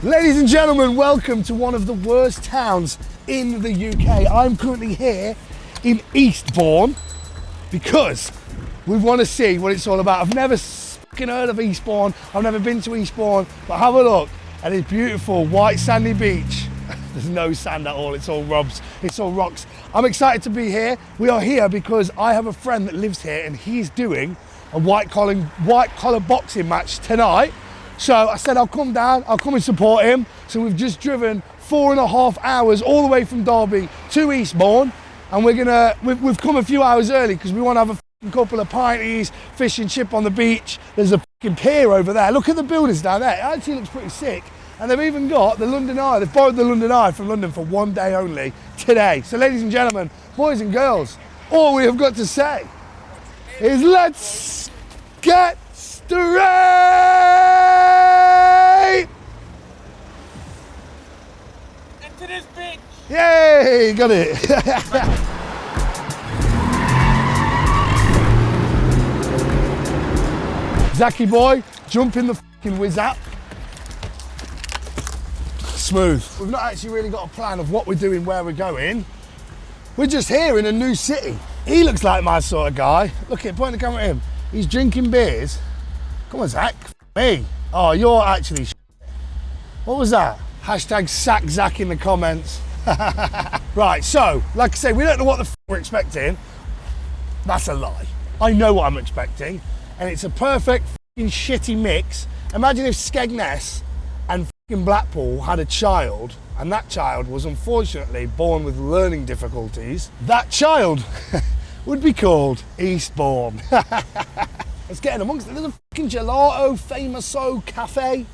Ladies and gentlemen, welcome to one of the worst towns in the UK. I'm currently here in Eastbourne because we want to see what it's all about. I've never fucking heard of Eastbourne. I've never been to Eastbourne, but have a look at this beautiful white sandy beach. There's no sand at all, it's all rocks. I'm excited to be here. We are here because I have a friend that lives here and he's doing a white collar boxing match tonight. So I said I'll come down, I'll come and support him. So we've just driven 4.5 hours all the way from Derby to Eastbourne, and we've come a few hours early because we want to have a couple of pinties, fish and chip on the beach. There's a fucking pier over there. Look at the buildings down there. It actually looks pretty sick. And they've even got the London Eye. They've borrowed the London Eye from London for one day only today. So ladies and gentlemen, boys and girls, all we have got to say is let's get straight into this bitch. Yay, got it. Zaki boy, jump in the fucking whiz app. Smooth. We've not actually really got a plan of what we're doing, where we're going. We're just here in a new city. He looks like my sort of guy. Look at, point the camera at him. He's drinking beers. Come on, Zach. Me. Oh, you're actually What was that? Hashtag sack Zach in the comments. Right, so, like I say, we don't know what the we're expecting. That's a lie. I know what I'm expecting. And it's a perfect shitty mix. Imagine if Skegness and Blackpool had a child, and that child was unfortunately born with learning difficulties. That child would be called Eastbourne. Let's get in amongst it. There's a fucking gelato famoso cafe.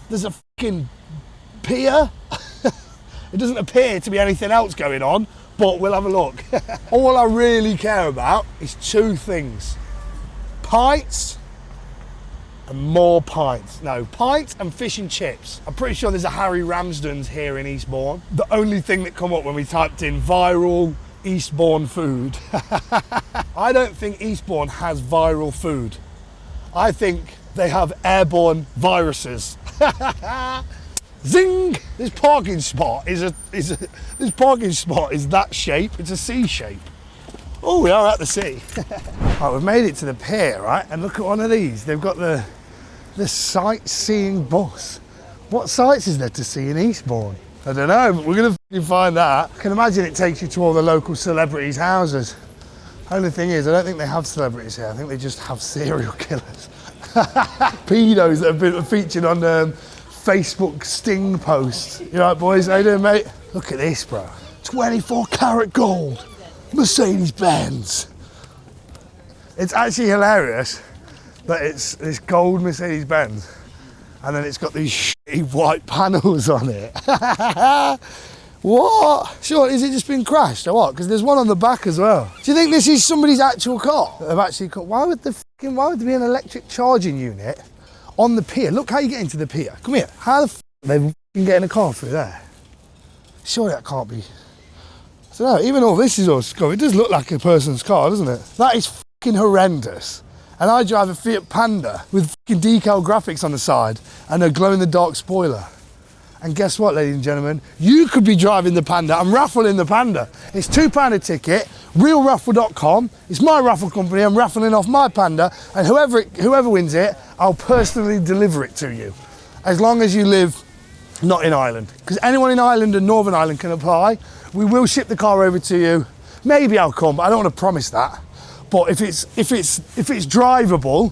There's a fucking pier. It doesn't appear to be anything else going on, but we'll have a look. All I really care about is two things: pints and more pints. No, pints and fish and chips. I'm pretty sure there's a Harry Ramsden's here in Eastbourne. The only thing that come up when we typed in viral Eastbourne food. I don't think Eastbourne has viral food. I think they have airborne viruses. Zing! This parking spot is that shape. It's a C shape. Oh, we are at the sea. Right, we've made it to the pier, right? And look at one of these. They've got the sightseeing bus. What sights is there to see in Eastbourne? I don't know, but we're gonna find that. I can imagine it takes you to all the local celebrities' houses. Only thing is, I don't think they have celebrities here. I think they just have serial killers. Pedos that have been featured on Facebook sting posts. You right, boys? How you doing, mate? Look at this, bro. 24 karat gold. Mercedes Benz. It's actually hilarious that it's this gold Mercedes Benz and then it's got these shitty white panels on it. What? Sure, is it just been crashed or what? Because there's one on the back as well. Do you think this is somebody's actual car? They've actually got, why would there be an electric charging unit on the pier? Look how you get into the pier. Come here. How the are they getting a car through there? Surely that can't be. So no, even though this is all scuff, it does look like a person's car, doesn't it? That is fucking horrendous. And I drive a Fiat Panda with fucking decal graphics on the side and a glow-in-the-dark spoiler. And guess what, ladies and gentlemen? You could be driving the Panda. I'm raffling the Panda. It's £2 a ticket, realraffle.com. It's my raffle company. I'm raffling off my Panda, and whoever wins it, I'll personally deliver it to you. As long as you live not in Ireland. Because anyone in Ireland and Northern Ireland can apply. We will ship the car over to you. Maybe I'll come, but I don't want to promise that. But if it's drivable,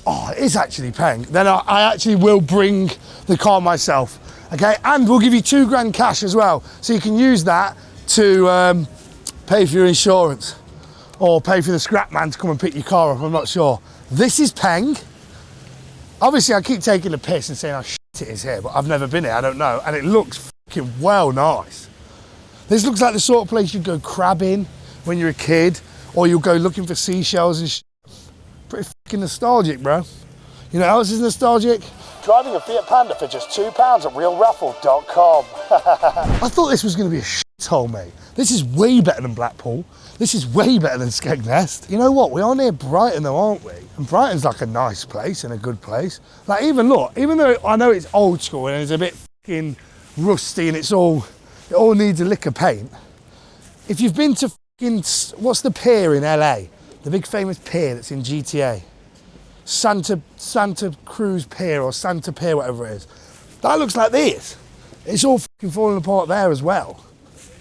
oh, it is actually paying, then I actually will bring the car myself. Okay, and we'll give you £2 cash as well. So you can use that to pay for your insurance or pay for the scrap man to come and pick your car up, I'm not sure. This is Peng. Obviously I keep taking the piss and saying how shit it is here, but I've never been here, I don't know. And it looks fucking well nice. This looks like the sort of place you'd go crabbing when you're a kid, or you'll go looking for seashells and shit. Pretty fucking nostalgic, bro. You know what else is nostalgic? Driving a Fiat Panda for just £2 at realraffle.com. I thought this was going to be a shithole, mate. This is way better than Blackpool. This is way better than Skegness. You know what? We are near Brighton though, aren't we? And Brighton's like a nice place and a good place. Like even look, even though I know it's old school and it's a bit fucking rusty and it all needs a lick of paint. If you've been to fucking, what's the pier in LA? The big famous pier that's in GTA. Santa Cruz Pier or Santa Pier, whatever it is. That looks like this. It's all fucking falling apart there as well.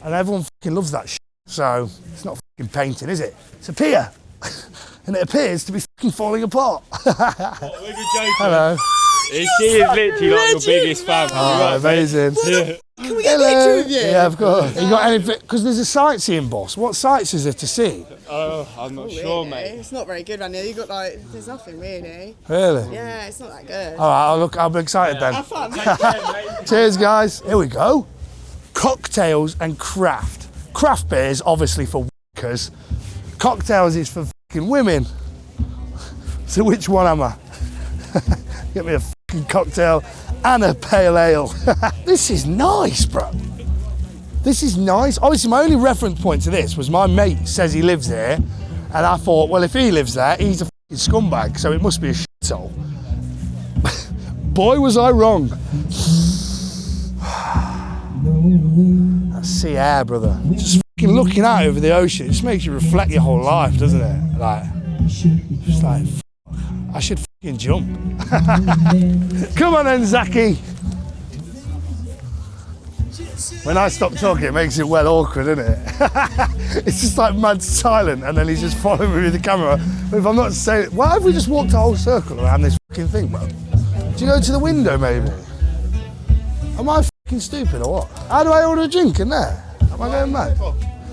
And everyone fucking loves that shit. So it's not fucking painting, is it? It's a pier. And it appears to be fucking falling apart. Hello. She is literally like your biggest fan. Oh, amazing. Yeah. Can we get a picture of you? Yeah, of course. You got anything? Because there's a sightseeing boss. What sights is there to see? I'm not sure, mate. It's not very good around here. You got like, there's nothing really. Really? Yeah, it's not that good. All right, I'll be excited then. Have fun. Cheers, guys. Here we go. Cocktails and craft. Craft beers, obviously for workers. Cocktails is for fucking women. So which one am I? Get me a fucking cocktail and a pale ale. This is nice, bro. This is nice. Obviously, my only reference point to this was my mate says he lives here, and I thought, well, if he lives there, he's a fucking scumbag, so it must be a shithole. Boy, was I wrong. That's sea air, brother. Just fucking looking out over the ocean, it just makes you reflect your whole life, doesn't it? Like, just like, fuck, I should fucking jump. Come on then, Zaki. When I stop talking, it makes it well awkward, isn't it? It's just like mad silent, and then he's just following me with the camera. But if I'm not saying, why have we just walked a whole circle around this fucking thing, bro? Do you go to the window, maybe? Am I fucking stupid or what? How do I order a drink in there? Am I going mad?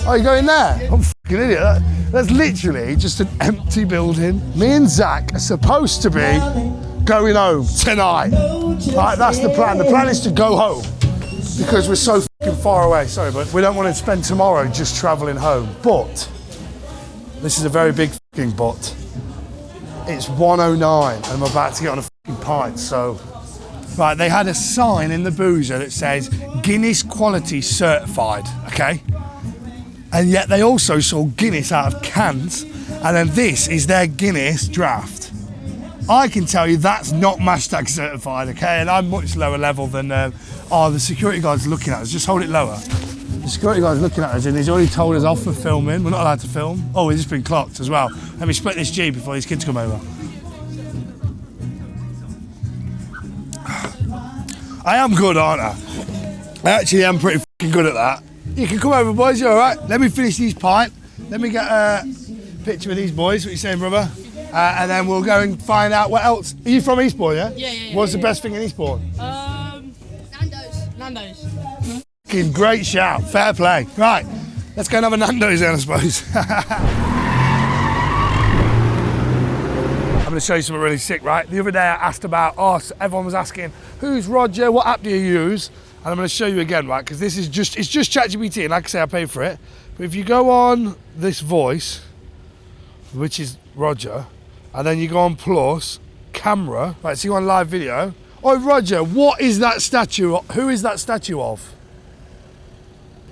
Oh, you going there? I'm a fucking idiot. That's literally just an empty building. Me and Zach are supposed to be going home tonight. Right, that's the plan. The plan is to go home because we're so fucking far away. Sorry, but we don't want to spend tomorrow just travelling home. But this is a very big fucking but. It's 1:09 and I'm about to get on a fucking pint, so. Right, they had a sign in the boozer that says Guinness quality certified, okay? And yet they also sold Guinness out of cans, and then this is their Guinness draft. I can tell you that's not Mashtag certified, okay? And I'm much lower level than, the security guard's looking at us. Just hold it lower. The security guard's looking at us and he's already told us off for filming. We're not allowed to film. Oh, we've just been clocked as well. Let me split this G before these kids come over. I am good, aren't I? I actually am pretty fucking good at that. You can come over, boys, you all right? Let me finish these pint. Let me get a picture with these boys. What you saying, brother? And then we'll go and find out what else. Are you from Eastbourne, yeah? Yeah. What's the best thing in Eastbourne? Nando's. Fucking great shout. Fair play. Right, let's go and have a Nando's then, I suppose. I'm going to show you something really sick, right? The other day I asked about us. Everyone was asking, who's Roger? What app do you use? And I'm going to show you again, right? Because this is just, it's just ChatGPT, and like I say, I paid for it. But if you go on this voice, which is Roger, and then you go on plus, camera, right, so you go on live video. Oh, Roger, what is that statue? Who is that statue of?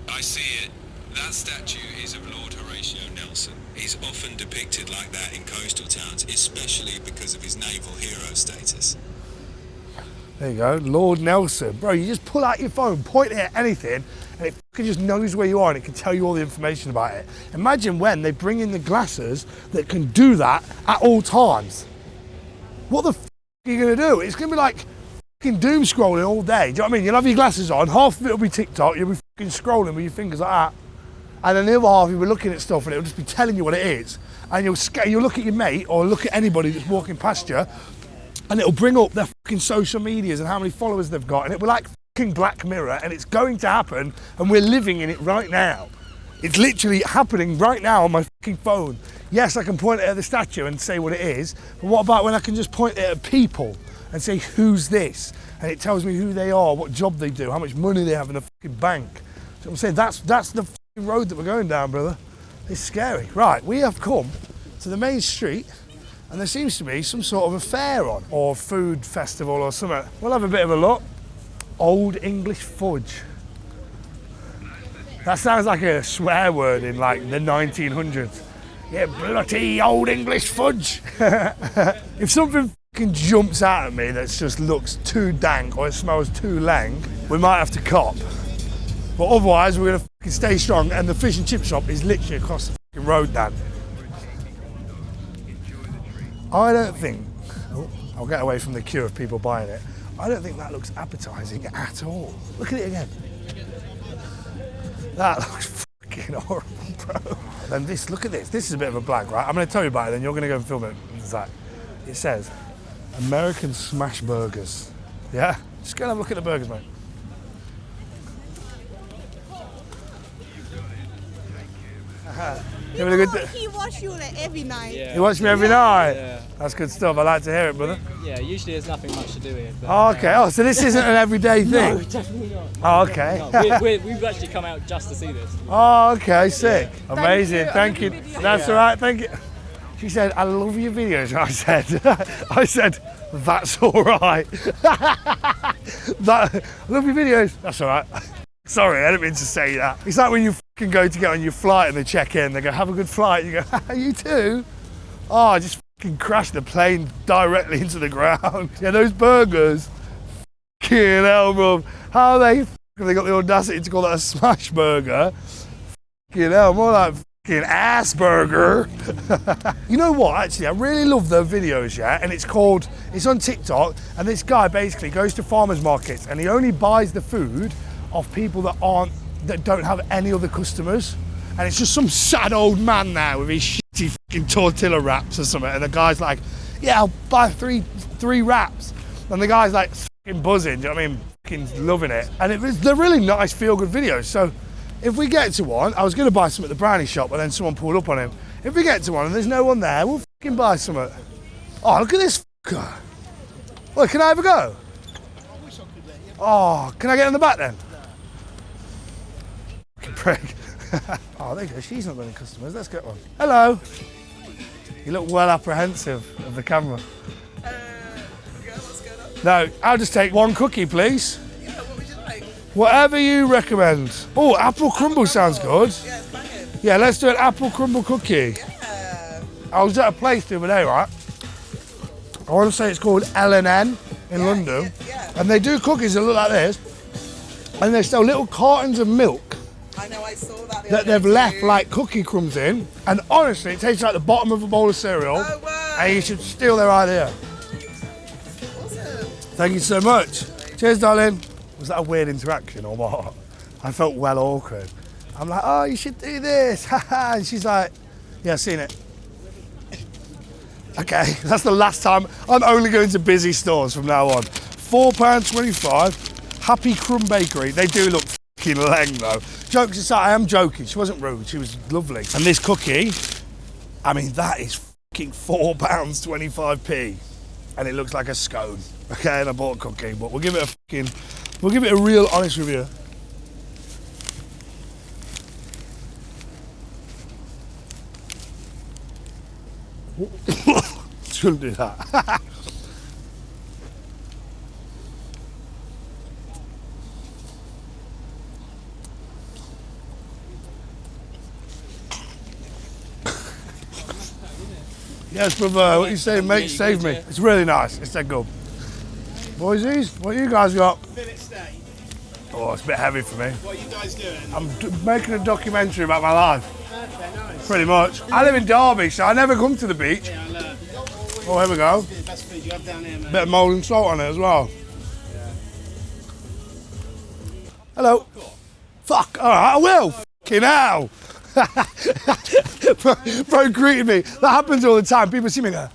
I see it. That statue is of Lord Horatio Nelson. He's often depicted like that in coastal towns, especially because of his naval hero status. There you go, Lord Nelson. Bro, you just pull out your phone, point it at anything, and it fucking just knows where you are and it can tell you all the information about it. Imagine when they bring in the glasses that can do that at all times. What the f are you gonna do? It's gonna be like fucking doom scrolling all day. Do you know what I mean? You'll have your glasses on, half of it will be TikTok, you'll be fucking scrolling with your fingers like that. And then the other half, you'll be looking at stuff and it'll just be telling you what it is. And you'll look at your mate or look at anybody that's walking past you, and it'll bring up their fucking social medias and how many followers they've got, and it will like fucking Black Mirror, and it's going to happen, and we're living in it right now. It's literally happening right now on my fucking phone. Yes, I can point it at the statue and say what it is, but what about when I can just point it at people and say, who's this? And it tells me who they are, what job they do, how much money they have in the fucking bank. So I'm saying that's the fucking road that we're going down, brother. It's scary. Right, we have come to the main street, and there seems to be some sort of a fair on, or food festival or something. We'll have a bit of a look. Old English fudge. That sounds like a swear word in like the 1900s. Yeah, bloody old English fudge. If something fucking jumps out at me that just looks too dank or it smells too lang, we might have to cop. But otherwise, we're going to stay strong. And the fish and chip shop is literally across the fucking road, Dan. I don't think... Oh, I'll get away from the queue of people buying it. I don't think that looks appetising at all. Look at it again. That looks fucking horrible, bro. Then this, look at this. This is a bit of a blank, right? I'm going to tell you about it, then you're going to go and film it, Zach. It says, American smash burgers. Yeah? Just go and have a look at the burgers, mate. You know, he watch you like every night. Yeah. You watch me every night? Yeah. That's good stuff. I like to hear it, brother. Yeah, usually there's nothing much to do here. But, Oh, okay. Oh, so this isn't an everyday thing? No, definitely not. Oh, okay. No, we've actually come out just to see this. Oh, okay. Sick. Amazing. Thank you. Video. That's all right. Thank you. She said, I love your videos. I said, that's all right. I love your videos. That's all right. Sorry, I didn't mean to say that. It's like when you fucking go to get on your flight and they check in, they go, have a good flight. You go, you too? Oh, I just fucking crashed the plane directly into the ground. Yeah, those burgers, fucking hell, bro. How they got the audacity to call that a smash burger? Fucking hell, more like fucking ass burger. You know what, actually, I really love their videos, yeah? And it's on TikTok, and this guy basically goes to farmers markets and he only buys the food of people that don't have any other customers, and it's just some sad old man now with his shitty fucking tortilla wraps or something, and the guy's like, yeah, I'll buy three wraps, and the guy's like fucking buzzing, do you know what I mean, fucking loving it, and they're really nice feel-good videos. So if we get to one, I was going to buy some at the brownie shop, but then someone pulled up on him. If we get to one and there's no one there, we'll fucking buy some. Oh, look at this fucker. Well, can I have a go? Oh, can I get in the back then? Prick. Oh, there you go. She's not got any customers. Let's get one. Hello. You look well apprehensive of the camera. What's going on? No, I'll just take one cookie, please. Yeah, what would you like? Whatever you recommend. Oh, apple crumble sounds good. Yeah, it's banging. Yeah, let's do an apple crumble cookie. Yeah. I was at a place the other day, right? I want to say it's called L&N in London. Yeah. And they do cookies that look like this. And they sell little cartons of milk I know, I saw that. that they've left like cookie crumbs in, and honestly, it tastes like the bottom of a bowl of cereal. Oh, wow. And you should steal their idea. Awesome. Thank you so much. Cheers, darling. Was that a weird interaction or what? I felt well awkward. I'm like, oh, you should do this, haha. And she's like, yeah, I've seen it. Okay, that's the last time. I'm only going to busy stores from now on. £4.25. Happy Crumb Bakery. They do look fucking leng though. Jokes aside, I am joking. She wasn't rude. She was lovely. And this cookie, I mean, that is fucking £4.25p, and it looks like a scone. Okay, and I bought a cookie, but we'll give it a real honest review. Shouldn't do that. Yes, brother, what you saying, mate? Save me. It's really nice. It's that good. Boysies, what you guys got? Fillet steak. Oh, it's a bit heavy for me. What are you guys doing? I'm making a documentary about my life. Okay, nice. Pretty much. I live in Derby, so I never come to the beach. Yeah, I love. Oh, here we go. The best food you have down here, mate. Bit of mould and salt on it as well. Hello. Fuck, all right, I will. Fucking hell. bro greeted me. That happens all the time. People see me and go,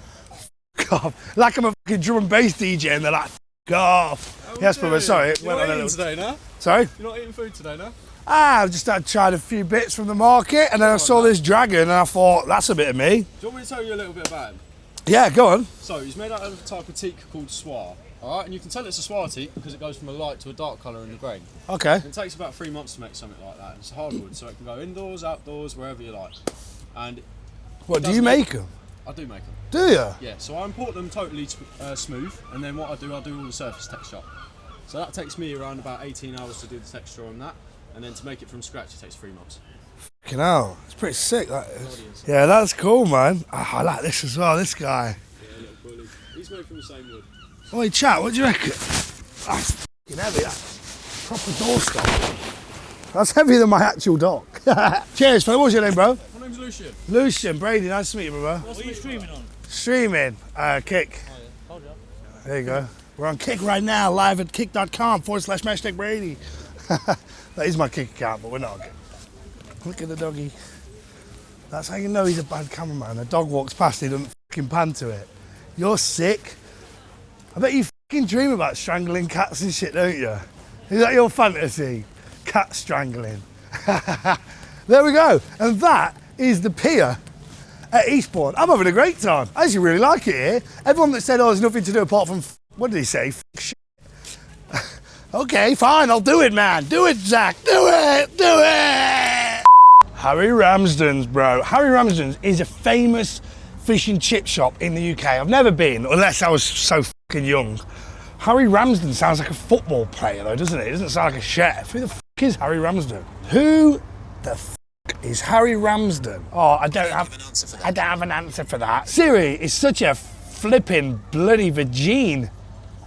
fuck off. Like I'm a fucking drum and bass DJ and they're like, fuck off. Yes, brother, sorry. You're not eating today, no? Sorry? You're not eating food today, no? I've just tried a few bits from the market and then I saw this dragon and I thought, that's a bit of me. Do you want me to tell you a little bit about him? Yeah, go on. So, he's made out of a type of teak called swar. Alright, and you can tell it's a swar teak because it goes from a light to a dark colour in the grain. Okay. And it takes about 3 months to make something like that. It's hardwood, so it can go indoors, outdoors, wherever you like. And What, do you make them? I do make them. Do you? Yeah, so I import them totally smooth, and then what I do all the surface texture. So that takes me around about 18 hours to do the texture on that, and then to make it from scratch it takes 3 months. Fucking hell, it's pretty sick, that is. Yeah, that's cool, man. Oh, I like this as well, this guy. Yeah, little bully. He's made from the same wood. Oi, chat, what do you reckon? That's fucking heavy, that. proper doorstop. That's heavier than my actual dog. Cheers, fella. What's your name, bro? My name's Lucian. Lucian, Brady, nice to meet you, bro. What are you streaming on? Streaming, Kick. Oh, yeah. Hold up. There you go. We're on Kick right now, live at kick.com/MashtagBrady. That is my Kick account, but we're not on Kick. Look at the doggy. That's how you know he's a bad cameraman. A dog walks past, he doesn't fucking pan to it. You're sick. I bet you fucking dream about strangling cats and shit, don't you? Is that your fantasy? Cat strangling. There we go. And that is the pier at Eastbourne. I'm having a great time. I actually really like it here. Everyone that said, oh, there's nothing to do apart from, what did he say? Shit. Okay, fine, I'll do it, man. Do it, Zach. Do it. Do it. Harry Ramsden's, bro. Harry Ramsden's is a famous fish and chip shop in the UK. I've never been, unless I was so fucking young. Harry Ramsden sounds like a football player, though, doesn't it? It doesn't sound like a chef. Who the fuck is Harry Ramsden? Who the fuck is Harry Ramsden? Oh, I don't have an answer for that. Siri is such a flipping bloody vagine.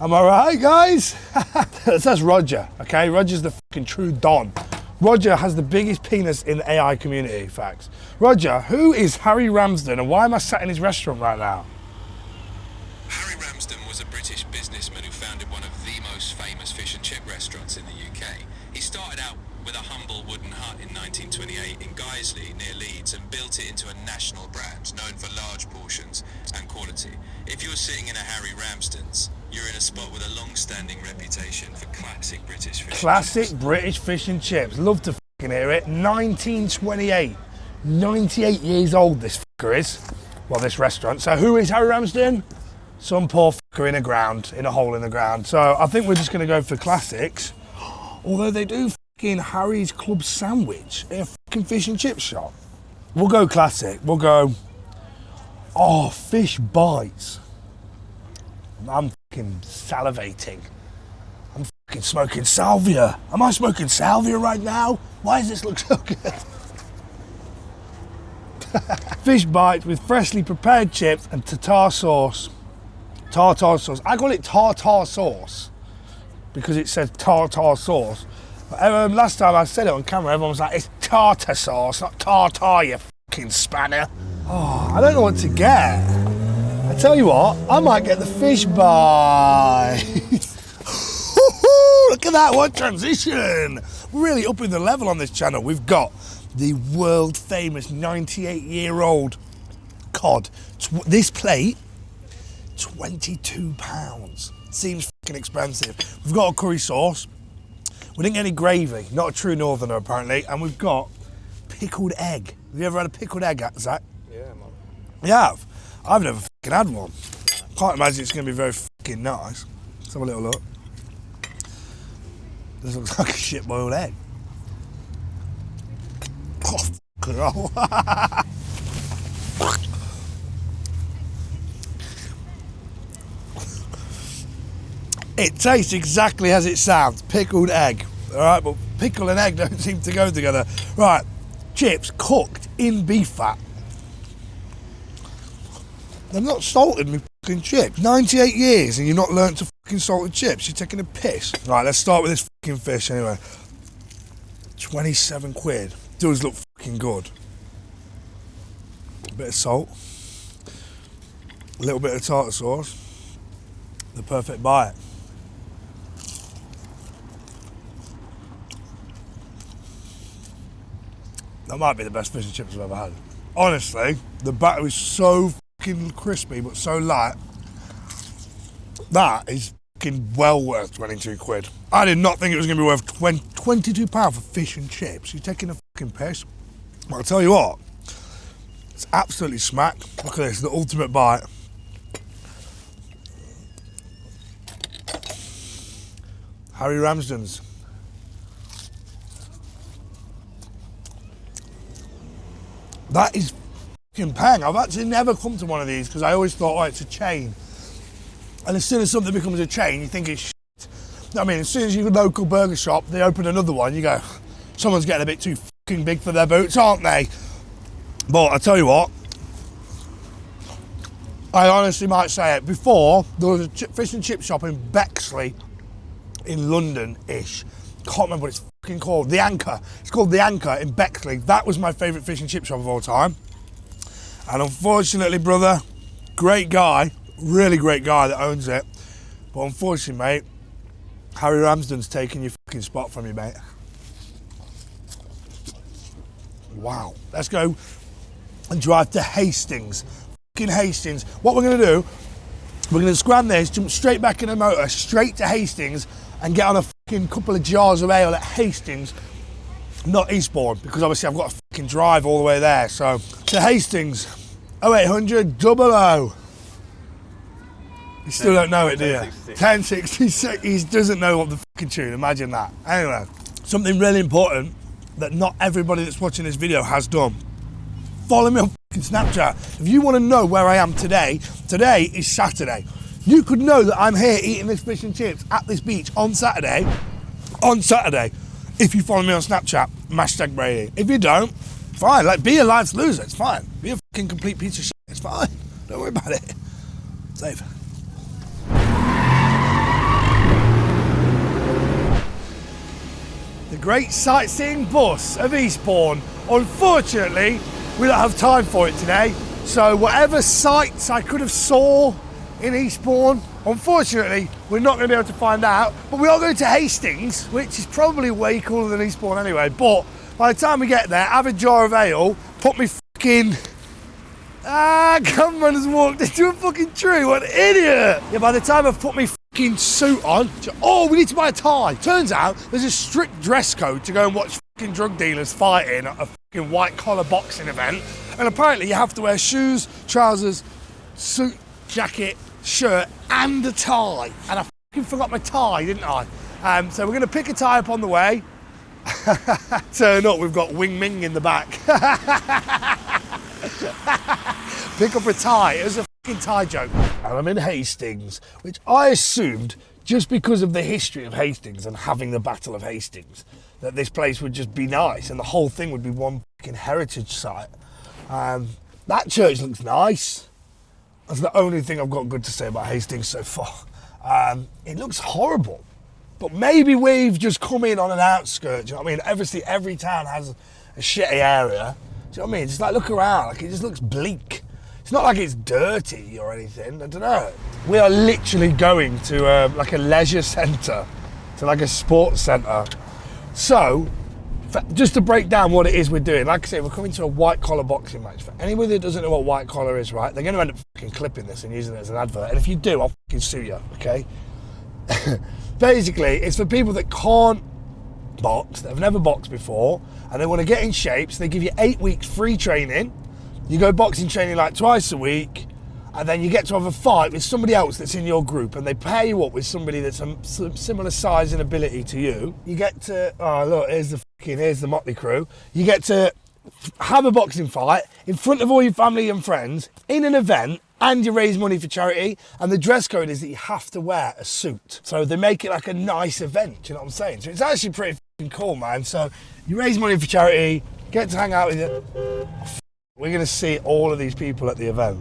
Am I right, guys? That's Roger, okay? Roger's the fucking true Don. Roger has the biggest penis in the AI community, facts. Roger, who is Harry Ramsden and why am I sat in his restaurant right now? Harry Ramsden was a British businessman who founded one of the most famous fish and chip restaurants in the UK. He started out with a humble wooden hut in 1928 in Guiseley near Leeds and built it into a national brand known for large portions and quality. If you're sitting in a Harry Ramsden's, you're in a spot with a long-standing reputation for classic British fish Classic and chips. British fish and chips. Love to fucking hear it. 1928. 98 years old this fucker is. Well, this restaurant. So who is Harry Ramsden? Some poor fucker in a hole in the ground. So I think we're just going to go for classics. Although they do fucking Harry's Club Sandwich in a fucking fish and chip shop. We'll go classic. We'll go, oh, fish bites. I'm fucking salivating. I'm fucking smoking salvia. Am I smoking salvia right now? Why does this look so good? Fish bites with freshly prepared chips and tartar sauce. Tartar sauce. I call it tartar sauce because it says tartar sauce. Last time I said it on camera, everyone was like, it's tartar sauce, not tartar, you fucking spanner. Oh, I don't know what to get. I tell you what, I might get the fish bite. Look at that, what transition. We're really upping the level on this channel. We've got the world famous 98-year-old cod. This plate, £22. Seems fucking expensive. We've got a curry sauce. We didn't get any gravy, not a true northerner apparently. And we've got pickled egg. Have you ever had a pickled egg, Zach? Yeah, man. You have? I've never fucking had one. Can't imagine it's going to be very fucking nice. Let's have a little look. This looks like a shit boiled egg. Oh, fucking hell. It tastes exactly as it sounds, pickled egg. All right, but pickle and egg don't seem to go together. Right, chips cooked in beef fat. They're not salted me fucking chips. 98 years and you've not learnt to fucking salted chips. You're taking a piss. Right, let's start with this fucking fish anyway. 27 quid. Does look fucking good. A bit of salt. A little bit of tartar sauce. The perfect bite. That might be the best fish and chips I've ever had. Honestly, the batter is so fucking crispy but so light. That is fucking well worth 22 quid. I did not think it was going to be worth £22 for fish and chips. You're taking a fucking piss. But I'll tell you what, it's absolutely smack. Look at this, the ultimate bite. Harry Ramsden's. That is fucking pang. I've actually never come to one of these because I always thought, oh, it's a chain. And as soon as something becomes a chain, you think it's shit. I mean, as soon as your local burger shop, they open another one, you go, someone's getting a bit too fucking big for their boots, aren't they? But I tell you what, I honestly might say it. Before, there was a fish and chip shop in Bexley, in London-ish, Can't remember what it's fucking called. The Anchor. It's called The Anchor in Bexley. That was my favourite fish and chip shop of all time. And unfortunately, brother, great guy, really great guy that owns it. But unfortunately, mate, Harry Ramsden's taking your fucking spot from you, mate. Wow. Let's go and drive to Hastings. Fucking Hastings. What we're going to do, we're going to scram this, jump straight back in the motor, straight to Hastings, and get on a fucking couple of jars of ale at Hastings, not Eastbourne, because obviously I've got to fucking drive all the way there. So, to Hastings, 0800 00. You still don't know it, do you? 1066. He doesn't know what the fucking tune, imagine that. Anyway, something really important that not everybody that's watching this video has done. Follow me on fucking Snapchat. If you want to know where I am today, today is Saturday. You could know that I'm here eating this fish and chips at this beach on Saturday, if you follow me on Snapchat, #Brady. If you don't, fine, like be a life's loser, it's fine. Be a fucking complete piece of shit, it's fine. Don't worry about it. Safe. The great sightseeing bus of Eastbourne. Unfortunately, we don't have time for it today. So whatever sights I could have saw in Eastbourne, unfortunately, we're not going to be able to find out. But we are going to Hastings, which is probably way cooler than Eastbourne anyway. But by the time we get there, have a jar of ale, put me fucking... Cameron has walked into a fucking tree, what an idiot! Yeah, by the time I've put me fucking suit on, oh, we need to buy a tie. Turns out there's a strict dress code to go and watch fucking drug dealers fighting at a fucking white collar boxing event. And apparently you have to wear shoes, trousers, suit, jacket, shirt, and a tie. And I fucking forgot my tie, didn't I? So we're gonna pick a tie up on the way. Turn up, we've got Wing Ming in the back. Pick up a tie. It was a fucking tie joke. And I'm in Hastings, which I assumed, just because of the history of Hastings and having the Battle of Hastings, that this place would just be nice and the whole thing would be one fucking heritage site. That church looks nice. That's the only thing I've got good to say about Hastings so far. It looks horrible. But maybe we've just come in on an outskirt, do you know what I mean? Obviously, every town has a shitty area. Do you know what I mean? Just like look around, like it just looks bleak. It's not like it's dirty or anything, I don't know. We are literally going to like a leisure centre, to like a sports centre. So, just to break down what it is we're doing, like I say, we're coming to a white collar boxing match. For anybody that doesn't know what white collar is, right, they're going to end up fucking clipping this and using it as an advert. And if you do, I'll fucking sue you, okay? Basically, it's for people that can't box, that have never boxed before, and they want to get in shape, so they give you 8 weeks free training. You go boxing training like twice a week, and then you get to have a fight with somebody else that's in your group, and they pair you up with somebody that's a similar size and ability to you. You get to, oh look, here's the motley crew. You get to have a boxing fight in front of all your family and friends in an event, and you raise money for charity, and the dress code is that you have to wear a suit. So they make it like a nice event, you know what I'm saying? So it's actually pretty fucking cool, man. So you raise money for charity, get to hang out with you. We're gonna see all of these people at the event.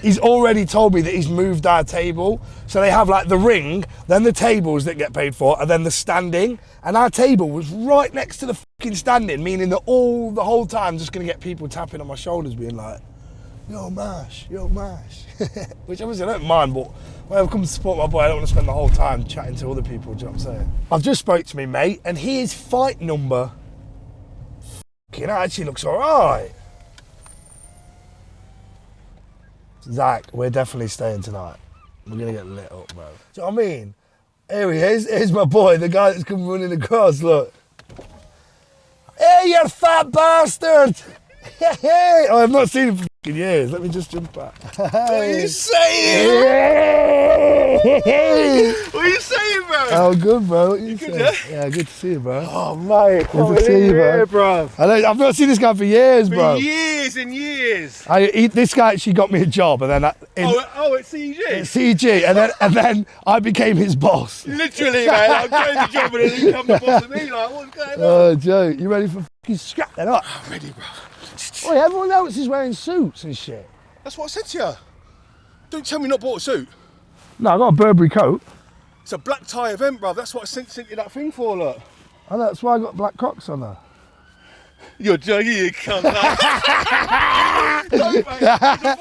He's already told me that he's moved our table. So they have like the ring, then the tables that get paid for, and then the standing. And our table was right next to the fucking standing, meaning that the whole time, just gonna get people tapping on my shoulders being like, yo Mash. Which obviously I don't mind, but when I come to support my boy, I don't want to spend the whole time chatting to other people, do you know what I'm saying? I've just spoke to me mate, and his fight number actually looks alright. Zach, we're definitely staying tonight. We're gonna get lit up, bro. Do you know what I mean? Here he is, here's my boy, the guy that's come running across, look. Hey, you fat bastard! Hey, oh, I've not seen him for years. Let me just jump back. What are you saying? What are you saying, bro? Oh, good, bro. What you good, yeah, good to see you, bro. Oh, mate. Good to see you, bro. I've not seen this guy for years, bro. For years and years. This guy actually got me a job, and then at CG? At CG, and then I became his boss. Literally, mate. I'm going to job, and then you come to boss of me. Like, what's going on? Oh, Joe, you ready for fucking scrap that up? I'm ready, bro. Oh, yeah, everyone else is wearing suits and shit. That's what I said to you. Don't tell me you not bought a suit. No, I got a Burberry coat. It's a black tie event, bruv. That's what I sent you that thing for, look. Oh, that's why I got black Crocs on there. You're joking, you cunt.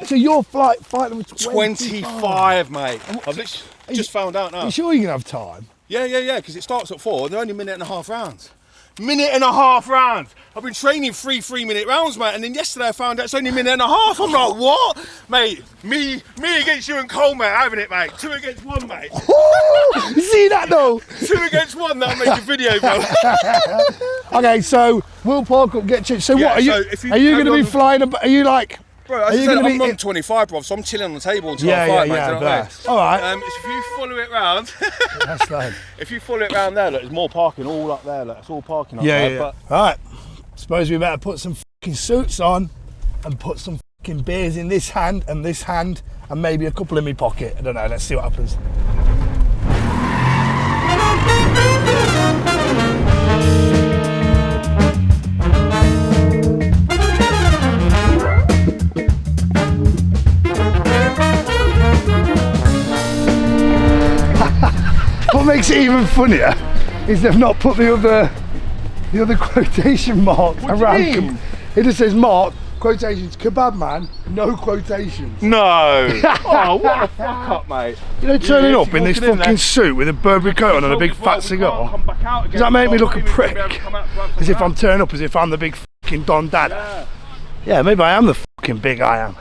So you're fighting with 25, mate. I've literally just found out now. You sure you can have time? Yeah, because it starts at 4 and they're only a minute and a half rounds. Minute and a half rounds. I've been training 3-minute rounds, mate, and then yesterday I found out it's only a minute and a half. I'm like, what? Mate, me against you and Cole, mate, having it, mate. 2 against 1, mate. You see that though? 2 against 1, that'll make a video, bro. Okay, so we'll park up, get changed. So Yeah, what, so are if you you going to carry be on- flying, are you like... Bro, Are you going to be... I'm 25, bro, so I'm chilling on the table until Yeah, I fight, yeah, mate. yeah, do you know what I mean? bless. All right. If you follow it round, That's fine. if you follow it round there, look, there's more parking all up there. Look, it's all parking up there. But All right. Suppose we better put some fucking suits on and put some fucking beers in this hand and maybe a couple in my pocket. I don't know. Let's see what happens. What makes it even funnier is they've not put the other quotation mark around. It just says Mark, quotations, kebab man, no quotations. no. Oh, what a fuck up, mate. You know, turning Yeah, up in this walking in fucking there. suit with a Burberry coat on and a big fat cigar. Does that make me look a prick? As if I'm turning up as if I'm the big fucking Don Dada. Yeah, maybe I am the fucking big I am.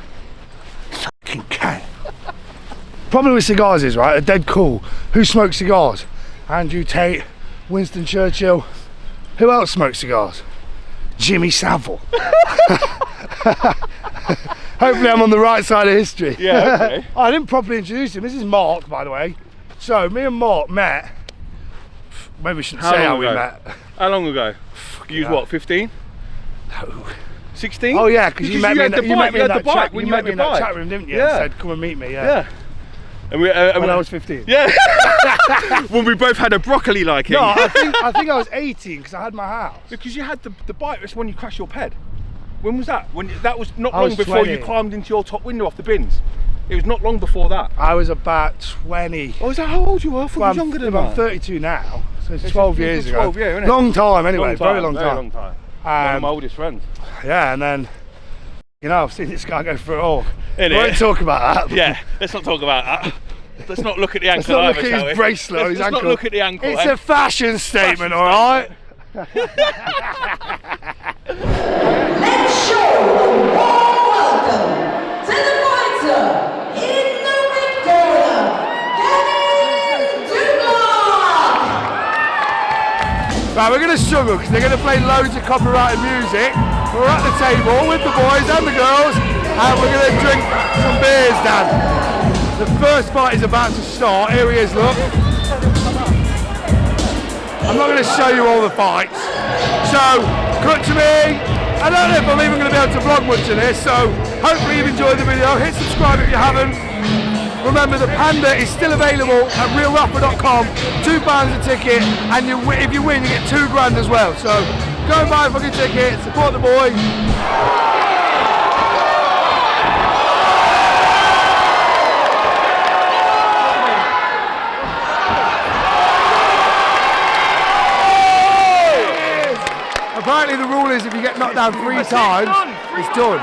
Fucking cat. Problem with cigars is, right, they're dead cool. Who smokes cigars? Andrew Tate, Winston Churchill. Who else smokes cigars? Jimmy Savile. Hopefully I'm on the right side of history. Yeah, hopefully. I didn't properly introduce him. This is Mark, by the way. So, me and Mark met. Maybe we shouldn't say how we met. How long ago? You was hell. what, 15? No. 16? Oh yeah, because you met me in that chat. when You you met me in that chat room, didn't you? Yeah. And said, come and meet me. Yeah. And we, When I was 15. Yeah. When we both had a broccoli like him. No, I think I was 18 because I had my house. Because you had the bite, that's when you crashed your ped. When was that? That was not I long was before 20. you climbed into your top window off the bins. It was not long before that. I was about 20. Oh, is that how old you were? I thought Well, you were younger than I'm that. 32 now, so it's It's 12 a good years 12, ago. yeah, innit? Long time anyway, very long Very time. long time. One of my oldest friends. Yeah, and then, you know, I've seen this guy go through it all. Innit? We won't talk about that. Yeah, let's not talk about that. Let's not look at the ankle Let's not either, look at shall his we? bracelet or his Let's ankle. not look at the ankle. It's a fashion statement, all right? Let's show a warm welcome to the fighter in the ring corner, Danny Dumas. Right, we're going to struggle because they're going to play loads of copyrighted music. We're at the table with the boys and the girls, and we're going to drink some beers, Dan. The first fight is about to start. Here he is, look. I'm not going to show you all the fights. So, cut to me. I don't know if I'm even going to be able to vlog much of this, so hopefully you've enjoyed the video. Hit subscribe if you haven't. Remember, the Panda is still available at realrapper.com. £2 a ticket, and if you win, you get £2 grand as well. So, go and buy a fucking ticket, support the boy. Apparently the rule is if you get knocked down 3 times, it's done.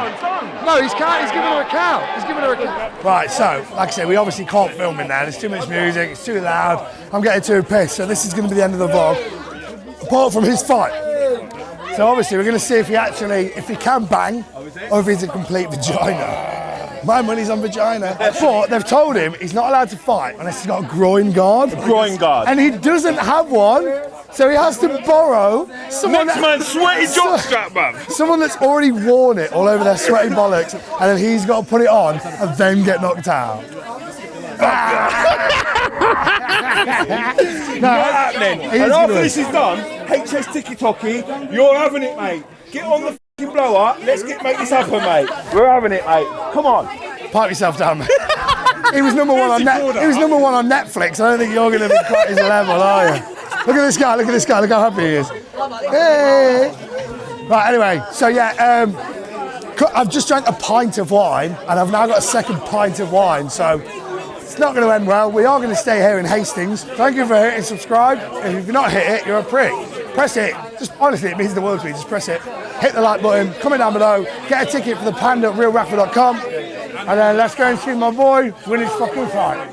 No, he's giving her a count. He's giving her a count. Right, so, like I said, we obviously can't film in there. There's too much music, it's too loud. I'm getting too pissed, so this is going to be the end of the vlog. Apart from his fight. So obviously we're going to see if he can bang, or if he's a complete vagina. My money's on vagina. But they've told him he's not allowed to fight unless he's got a groin guard. Groin guard. And he doesn't have one. So he has to borrow someone Next man's sweaty jockstrap, man. someone that's already worn it all over their sweaty bollocks, and then he's got to put it on and then get knocked out. Not happening. He's And after good. this is done, HS Tiki Toki, you're having it, mate. Get on the f***ing blower. Let's make this happen, mate. We're having it, mate. Come on. Pipe yourself down, mate. He was number 1 on He was number 1 on Netflix. I don't think you're going to be quite his level, are you? Look at this guy. Look at this guy. Look how happy he is. Hey. Right. Anyway, so yeah, I've just drank a pint of wine, and I've now got a second pint of wine. So It's not going to end well. We are going to stay here in Hastings. Thank you for hitting subscribe. If you've not hit it, you're a prick. Press it. Just honestly, it means the world to me. Just press it. Hit the like button. Comment down below. Get a ticket for the panda at realraffle.com. And then let's go and see my boy win his fucking fight.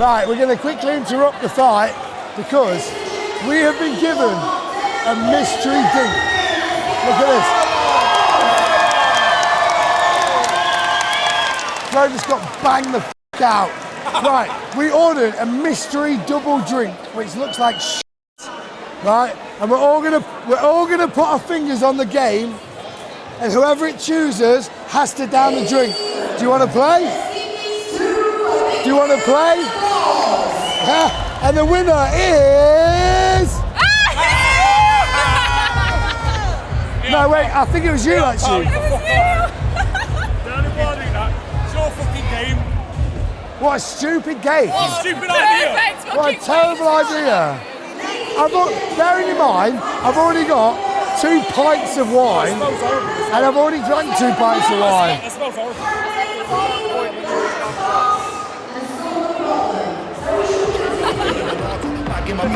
Right, we're going to quickly interrupt the fight because we have been given a mystery drink. Look at this. Bro just got banged the f*** out. Right, we ordered a mystery double drink, which looks like shit. Right, and we're all gonna put our fingers on the game, and whoever it chooses has to down the drink. Do you want to play? Do you want to play? Yeah. And the winner is. No, wait, I think it was you actually. What a stupid game. What a stupid idea. What a terrible idea. Bearing in mind, I've already got 2 pints of wine, and I've already drank 2 pints of wine. That smells horrible. Give my